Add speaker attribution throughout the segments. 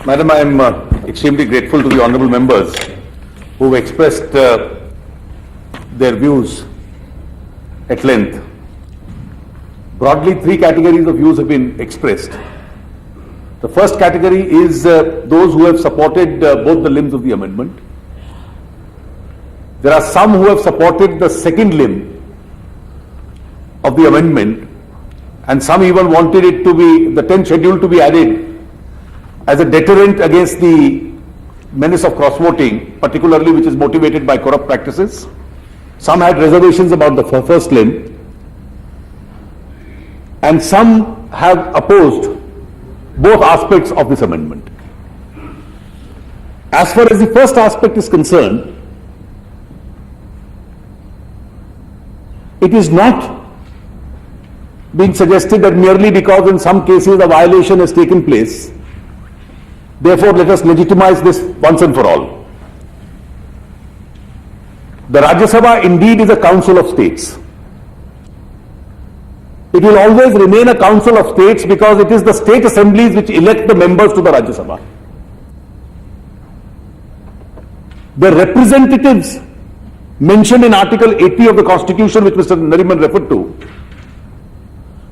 Speaker 1: Madam, I am extremely grateful to the honourable members who have expressed their views at length. Broadly, three categories of views have been expressed. The first category is those who have supported both the limbs of the amendment. There are some who have supported the second limb of the amendment, and some even wanted it to be, the 10th schedule to be added as a deterrent against the menace of cross-voting, particularly which is motivated by corrupt practices. Some had reservations about the first limb, and some have opposed both aspects of this amendment. As far as the first aspect is concerned, it is not being suggested that merely because in some cases a violation has taken place, therefore let us legitimize this once and for all. The Rajya Sabha indeed is a council of states. It will always remain a council of states because it is the state assemblies which elect the members to the Rajya Sabha. The representatives mentioned in Article 80 of the Constitution, which Mr. Nariman referred to,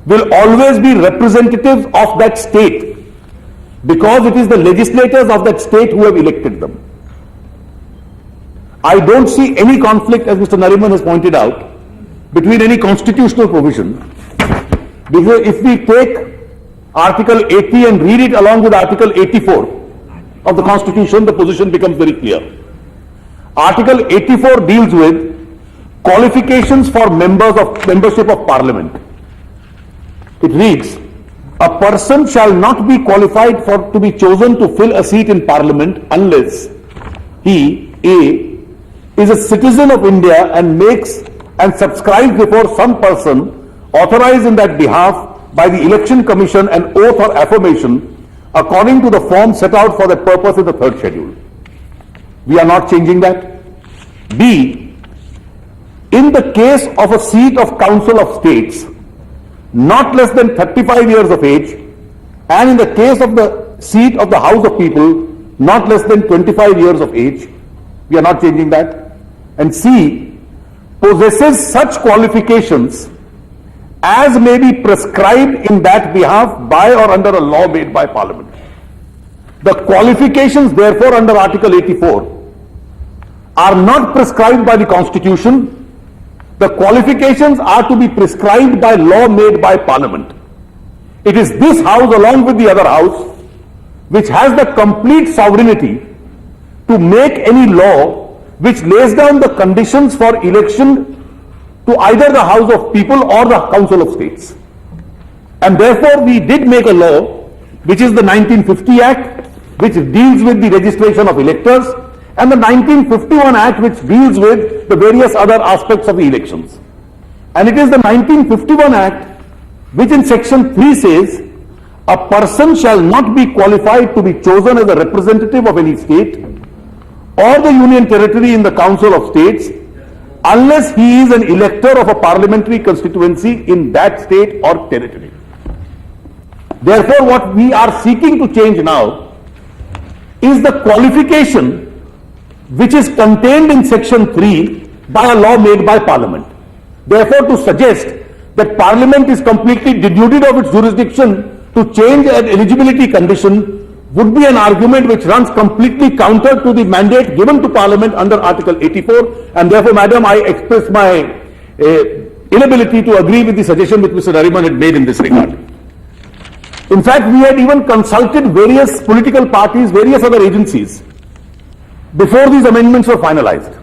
Speaker 1: will always be representatives of that state because it is the legislators of that state who have elected them. I don't see any conflict, as Mr. Nariman has pointed out, between any constitutional provision. Because if we take Article 80 and read it along with Article 84 of the Constitution, the position becomes very clear. Article 84 deals with qualifications for membership of Parliament. It reads, a person shall not be qualified to be chosen to fill a seat in Parliament unless he, A, is a citizen of India and makes and subscribes before some person authorized in that behalf by the Election Commission an oath or affirmation according to the form set out for that purpose in the third schedule. We are not changing that. B, in the case of a seat of Council of States, not less than 35 years of age, and in the case of the seat of the House of People, not less than 25 years of age, we are not changing that. And C, possesses such qualifications as may be prescribed in that behalf by or under a law made by Parliament. The qualifications, therefore, under Article 84 are not prescribed by the Constitution. The qualifications are to be prescribed by law made by Parliament. It is this House, along with the other House, which has the complete sovereignty to make any law which lays down the conditions for election to either the House of People or the Council of States. And therefore we did make a law, which is the 1950 Act, which deals with the registration of electors, and the 1951 Act, which deals with the various other aspects of the elections. And it is the 1951 Act which in section 3 says, a person shall not be qualified to be chosen as a representative of any state or the union territory in the Council of States unless he is an elector of a parliamentary constituency in that state or territory. Therefore, what we are seeking to change now is the qualification which is contained in section 3 by a law made by Parliament. Therefore, to suggest that Parliament is completely denuded of its jurisdiction to change an eligibility condition would be an argument which runs completely counter to the mandate given to Parliament under Article 84, and therefore, Madam, I express my inability to agree with the suggestion which Mr. Nariman had made in this regard. In fact, we had even consulted various political parties, various other agencies before these amendments were finalized.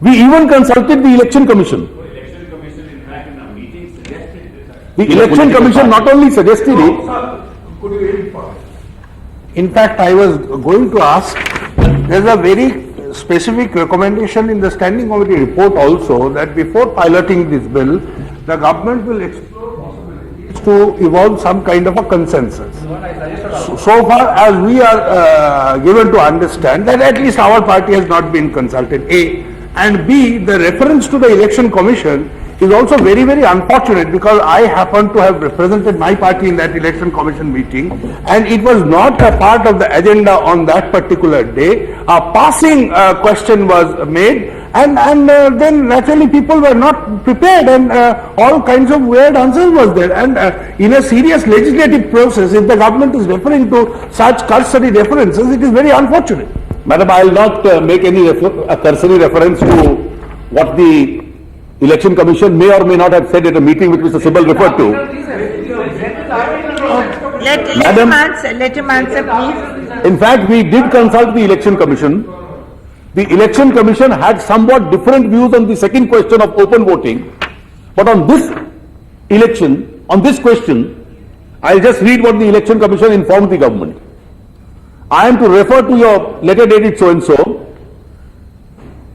Speaker 1: We even consulted the Election Commission.
Speaker 2: Election Commission, in fact, in a meeting suggested this.
Speaker 1: The Election Commission not only suggested it.
Speaker 2: Could you read it for us?
Speaker 3: In fact, I was going to ask, there is a very specific recommendation in the Standing Committee report also that before piloting this bill, the government will explore possibilities to evolve some kind of a consensus. So far as we are given to understand that at least our party has not been consulted, A, and B, the reference to the Election Commission is also very, very unfortunate because I happen to have represented my party in that election commission meeting and it was not a part of the agenda on that particular day. A passing question was made and then naturally people were not prepared and all kinds of weird answers was there. And in a serious legislative process, if the government is referring to such cursory references, it is very unfortunate.
Speaker 1: Madam, I will not make any a cursory reference to what the Election Commission may or may not have said at a meeting which Mr. Sibal referred to.
Speaker 4: Let him answer, please.
Speaker 1: In fact, we did consult the Election Commission. The Election Commission had somewhat different views on the second question of open voting. But on this election, on this question, I'll just read what the Election Commission informed the government. I am to refer to your letter dated so and so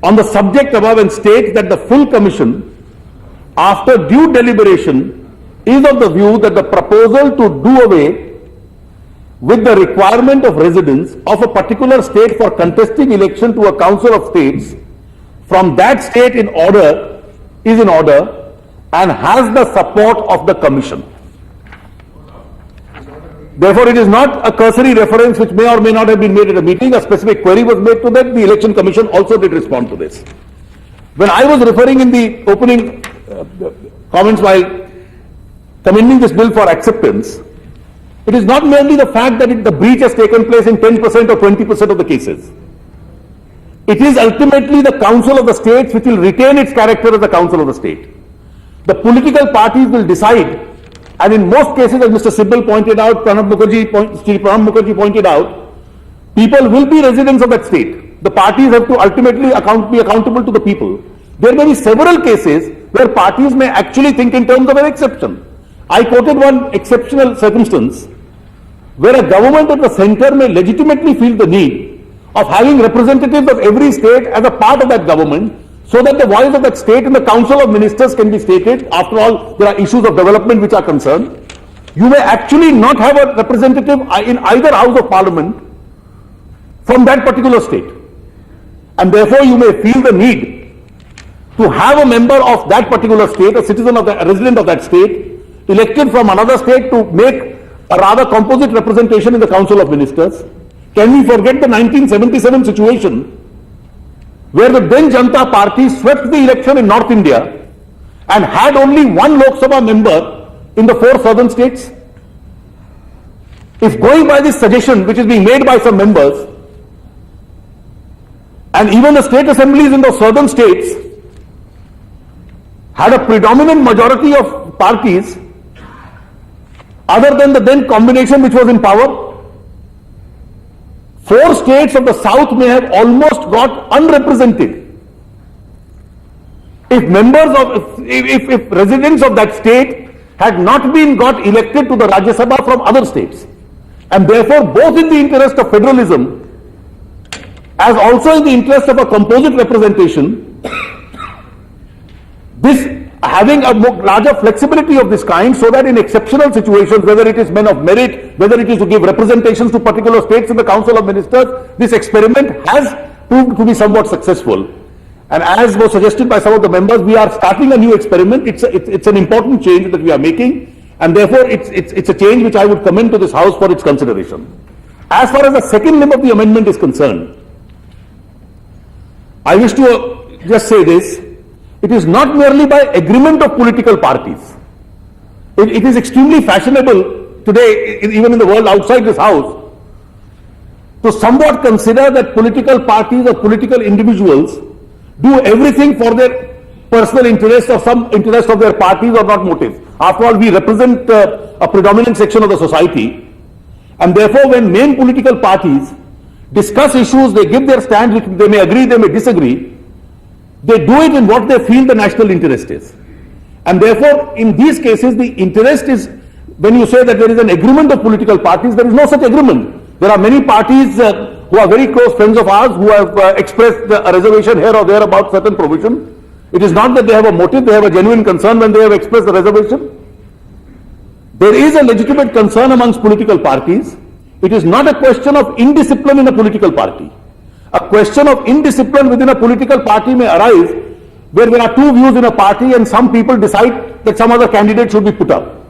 Speaker 1: on the subject above and state that the full commission, after due deliberation, is of the view that the proposal to do away with the requirement of residence of a particular state for contesting election to a council of states from that state is in order and has the support of the commission. Therefore, it is not a cursory reference which may or may not have been made at a meeting. A specific query was made to that. The Election Commission also did respond to this. When I was referring in the opening comments while commending this bill for acceptance, it is not merely the fact that the breach has taken place in 10% or 20% of the cases. It is ultimately the Council of the States which will retain its character as the Council of the State. The political parties will decide. And in most cases, as Mr. Sibal pointed out, Pranab Mukherjee pointed out, people will be residents of that state. The parties have to ultimately be accountable to the people. There may be several cases where parties may actually think in terms of an exception. I quoted one exceptional circumstance where a government at the center may legitimately feel the need of having representatives of every state as a part of that government, so that the voice of that state in the Council of Ministers can be stated. After all, there are issues of development which are concerned. You may actually not have a representative in either House of Parliament from that particular state. And therefore, you may feel the need to have a member of that particular state, a citizen of a resident of that state, elected from another state to make a rather composite representation in the Council of Ministers. Can we forget the 1977 situation where the then Janata Party swept the election in North India and had only one Lok Sabha member in the 4 southern states? If going by this suggestion which is being made by some members, and even the state assemblies in the southern states had a predominant majority of parties other than the then combination which was in power, 4 states of the south may have almost got unrepresented. If members of, if residents of that state had not been got elected to the Rajya Sabha from other states, and therefore both in the interest of federalism as also in the interest of a composite representation, this having a larger flexibility of this kind, so that in exceptional situations, whether it is men of merit, whether it is to give representations to particular states in the Council of Ministers, this experiment has proved to be somewhat successful. And as was suggested by some of the members, we are starting a new experiment. It's an important change that we are making, and therefore it's a change which I would commend to this House for its consideration. As far as the second limb of the amendment is concerned, I wish to just say this. It is not merely by agreement of political parties. It is extremely fashionable today, even in the world outside this House, to somewhat consider that political parties or political individuals do everything for their personal interest or some interest of their parties or not motives. After all, we represent a predominant section of the society, and therefore when main political parties discuss issues, they give their stand, which they may agree, they may disagree. They do it in what they feel the national interest is. And therefore, in these cases, the interest is, when you say that there is an agreement of political parties, there is no such agreement. There are many parties who are very close friends of ours who have expressed a reservation here or there about certain provision. It is not that they have a motive, they have a genuine concern when they have expressed the reservation. There is a legitimate concern amongst political parties. It is not a question of indiscipline in a political party. A question of indiscipline within a political party may arise where there are two views in a party and some people decide that some other candidate should be put up.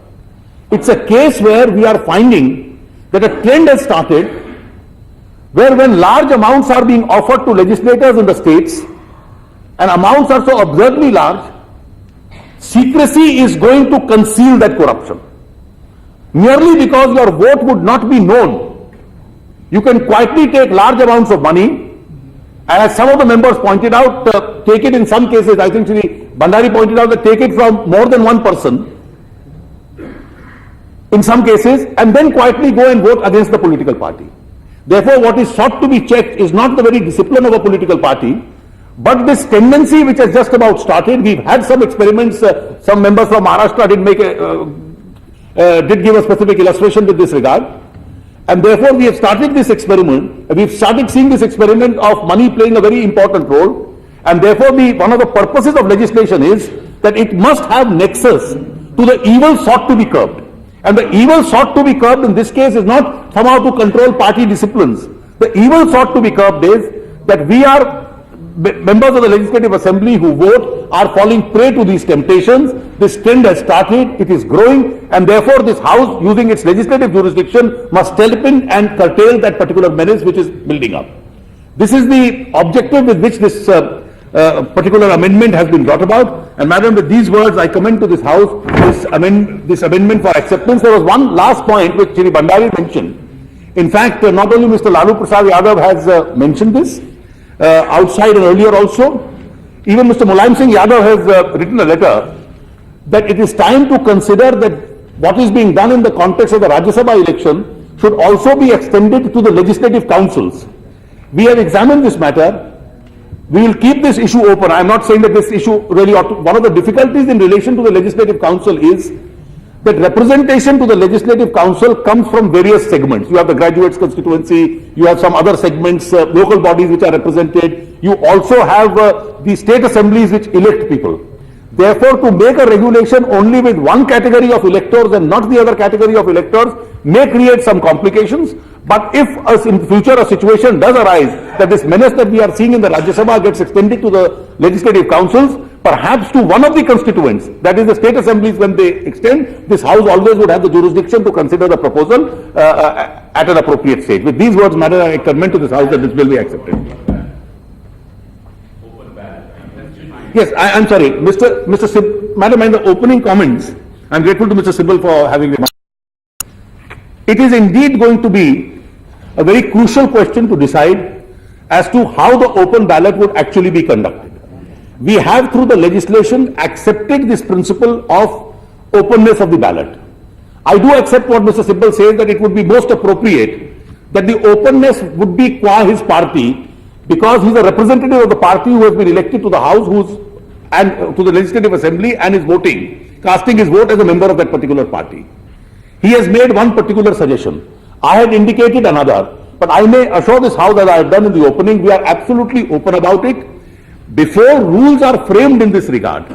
Speaker 1: It's a case where we are finding that a trend has started where when large amounts are being offered to legislators in the states and amounts are so absurdly large, secrecy is going to conceal that corruption. Merely because your vote would not be known, you can quietly take large amounts of money, and as some of the members pointed out, take it in some cases, I think Shri Bhandari pointed out that take it from more than one person, in some cases, and then quietly go and vote against the political party. Therefore, what is sought to be checked is not the very discipline of a political party, but this tendency which has just about started. We've had some experiments, some members from Maharashtra did give a specific illustration with this regard. And therefore, we have started this experiment. We've started seeing this experiment of money playing a very important role. And therefore, one of the purposes of legislation is that it must have nexus to the evil sought to be curbed. And the evil sought to be curbed in this case is not somehow to control party disciplines. The evil sought to be curbed is that we are members of the Legislative Assembly who vote are falling prey to these temptations. This trend has started, it is growing, and therefore this House, using its legislative jurisdiction, must step in and curtail that particular menace which is building up. This is the objective with which this particular amendment has been brought about. And Madam, with these words, I commend to this House this amendment for acceptance. There was one last point which Shri Bhandari mentioned. In fact, not only Mr. Lalu Prasad Yadav has mentioned this, outside and earlier also, even Mr. Mulayam Singh Yadav has written a letter that it is time to consider that what is being done in the context of the Rajya Sabha election should also be extended to the legislative councils. We have examined this matter. We will keep this issue open. I am not saying that this issue really ought to. One of the difficulties in relation to the legislative council is that representation to the legislative council comes from various segments. You have the graduates constituency, you have some other segments, local bodies which are represented. You also have the state assemblies which elect people. Therefore, to make a regulation only with one category of electors and not the other category of electors may create some complications. But if in future a situation does arise that this menace that we are seeing in the Rajya Sabha gets extended to the legislative councils, perhaps to one of the constituents, that is the state assemblies, when they extend, this House always would have the jurisdiction to consider the proposal at an appropriate stage. With these words, Madam, I commend to this House that this will be accepted. Yes, I am sorry, Madam, in the opening comments, I am grateful to Mr. Sibal for having remarked. It is indeed going to be a very crucial question to decide as to how the open ballot would actually be conducted. We have, through the legislation, accepted this principle of openness of the ballot. I do accept what Mr. Sibal says, that it would be most appropriate that the openness would be qua his party, because he is a representative of the party who has been elected to the House, and to the Legislative Assembly, and is voting, casting his vote as a member of that particular party. He has made one particular suggestion. I had indicated another, but I may assure this House, as I have done in the opening, we are absolutely open about it. Before rules are framed in this regard,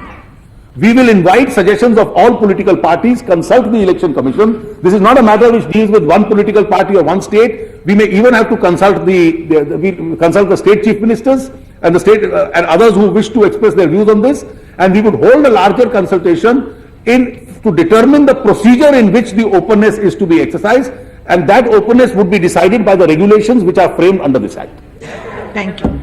Speaker 1: we will invite suggestions of all political parties, consult the Election Commission. This is not a matter which deals with one political party or one state. We may even have to consult the state chief ministers and the state and others who wish to express their views on this, and we would hold a larger consultation to determine the procedure in which the openness is to be exercised, and that openness would be decided by the regulations which are framed under this Act.
Speaker 4: Thank you.